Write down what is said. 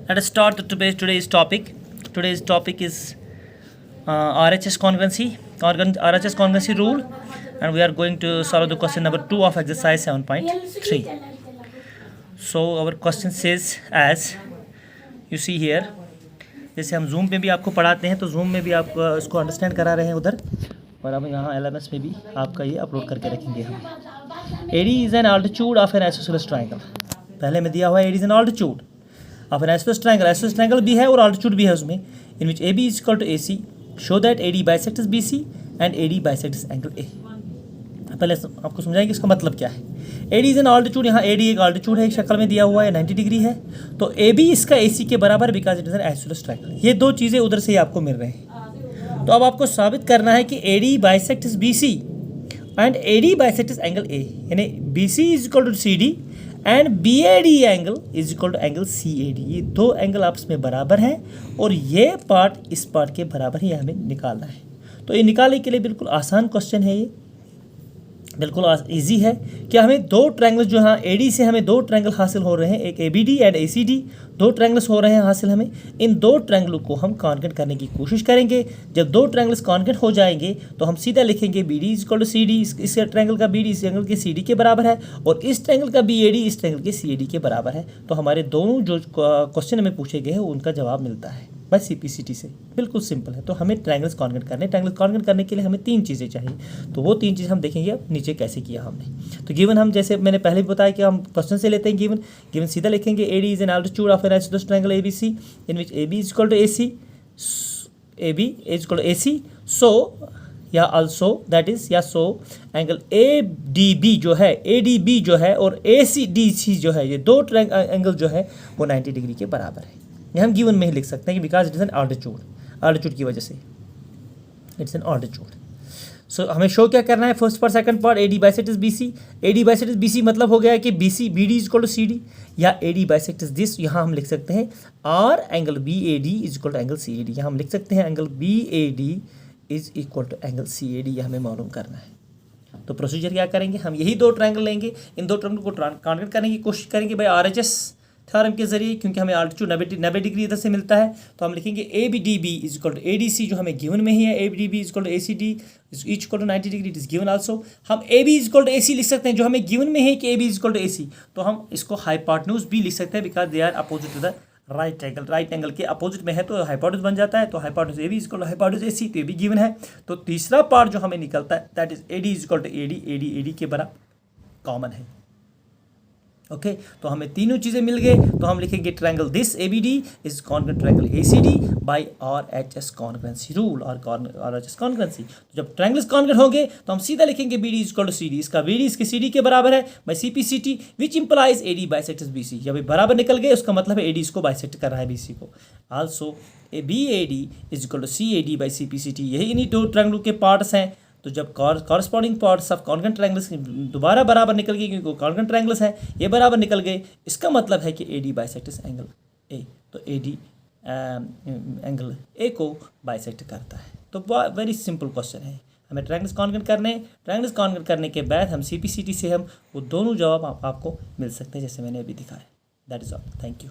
Let us start today's topic. Today's topic is RHS congruency rule, and we are going to solve the question number 2 of exercise 7.3. So our question says, as you see here, जैसे हम zoom में भी आपको पढ़ाते हैं तो zoom में भी आप इसको अंडरस्टैंड करा रहे हैं उधर, और अब यहाँ LMS में भी आपका ये अपलोड करके रखेंगे हम. AD is an altitude of an isosceles triangle. पहले में दिया हुआ है AD is an altitude of an isosceles triangle. Isosceles triangle भी है और altitude भी है उसमें. In which AB is equal to AC. Show that AD bisects BC and AD bisects angle A. पहले आपको समझाएंगे इसका मतलब क्या है. AD is an altitude, यहाँ AD एक altitude है, एक शक्ल में दिया हुआ है 90 डिग्री है, तो AB इसका AC के बराबर because it is an isosceles triangle. ये दो चीज़ें उधर से ही आपको मिल रहे हैं. तो अब आपको साबित करना है कि AD bisects BC and AD bisects angle A, यानी BC is equal to CD and BAD angle is equal to angle CAD. ये दो एंगल आपस में बराबर हैं और ये पार्ट इस पार्ट के बराबर ही हमें निकालना है. तो ये निकालने के लिए बिल्कुल आसान क्वेश्चन है, ये बिल्कुल इजी है कि हमें दो ट्रायंगल जो यहाँ AD से हमें दो ट्रायंगल हासिल हो रहे हैं, एक ABD एंड ACD, दो ट्रायंगल्स हो रहे हैं हासिल हमें. इन दो ट्रायंगलों को हम कॉन्केट करने की कोशिश करेंगे. जब दो ट्रायंगल्स कॉन्केट हो जाएंगे तो हम सीधा लिखेंगे BD is equal to CD. इस ट्रायंगल का BD इस ट्रायंगल के CD के बराबर है और इस ट्रायंगल का BAD इस ट्रायंगल के CAD के बराबर है. तो हमारे दोनों जो क्वेश्चन हमें पूछे गए हैं उनका जवाब मिलता है बाय CPCT से. बिल्कुल सिंपल है. तो हमें ट्रायंगल्स कॉन्केट करने, ट्रायंगल्स कॉन्केट करने के लिए हमें तीन चीज़ें चाहिए. तो वो तीन चीज़ हम देखेंगे अब नीचे कैसे किया हमने. तो गिवन हम जैसे मैंने पहले भी बताया कि हम क्वेश्चन से लेते हैं. गिवन सीधा लिखेंगे AD is an altitude of an isosceles triangle ABC in which AB is equal to AC, AB is equal to AC. So या also that is या so एंगल ADB जो है, ADB जो है और ACDC जो है, ये दो एंगल जो है वो 90 डिग्री के बराबर है. ये हम गिवन में ही लिख सकते हैं कि because it is an altitude की वजह से इट्स एन altitude. सो हमें शो क्या करना है, फर्स्ट पर second part AD bisects BC. AD bisects BC मतलब हो गया है कि BD is equal to CD, या AD bisects दिस. यहाँ हम लिख सकते हैं R angle BAD is equal to angle CAD. यहाँ हम लिख सकते हैं angle BAD is equal to angle CAD. ये हमें मालूम करना है. तो प्रोसीजर क्या करेंगे, हम यही दो ट्रायंगल लेंगे, इन दो ट्रायंगल को कॉन्केट करने की कोशिश करेंगे भाई RHS थ्योरम के जरिए, क्योंकि हमें altitude 90 डिग्री इधर से मिलता है. तो हम लिखेंगे ABDB is equal to ADC जो हमें गिवन में ही है. ABDB is equal to ACD is equal to 90 degree, it is given also. हम AB is equal to AC लिख सकते हैं जो हमें गिवन में है कि AB is equal to AC. तो हम इसको हाइपोटेन्यूज भी लिख सकते हैं because they are opposite to the right angle. Right angle के अपोजिट में है तो हाइपोटेन्यूज बन जाता है. तो hypotenuse AB is equal to hypotenuse AC, तो ये भी गिवन है. तो तीसरा पार्ट जो हमें निकलता है that is AD is equal to AD के बराबर कॉमन है. ओके तो हमें तीनों चीज़ें मिल गए. तो हम लिखेंगे triangle this ABD is congruent triangle ACD by RHS congruency rule और RHS कॉन्ग्रुएंसी. तो जब ट्रायंगल्स कॉन्ग्रुएंट होंगे तो हम सीधा लिखेंगे BD is equal to CD. इसका BD इसके CD के बराबर है by CPCT which implies AD bisects BC. जब ये बराबर निकल गए उसका मतलब है AD इसको बाइसेक्ट कर रहा है BC को. Also BAD is equal to CAD by CPCT. यही इन्हीं दो ट्रायंगलों के पार्ट्स हैं. तो जब कॉरस्पॉन्डिंग पार्ट्स ऑफ कॉन्केंट ट्रायंगल्स दोबारा बराबर निकल गए, क्योंकि कॉन्केंट ट्रायंगल्स हैं, ये बराबर निकल गए, इसका मतलब है कि AD बाइसेक्ट्स एंगल A. तो AD एंगल A को बाइसेक्ट करता है. तो वेरी सिंपल क्वेश्चन है. हमें ट्रायंगल्स कॉन्केंट करने, ट्रायंगल्स कॉन्केंट करने के बाद हम CPCT से हम वो दोनों जवाब आपको मिल सकते हैं जैसे मैंने अभी दिखाया. That is all. Thank you.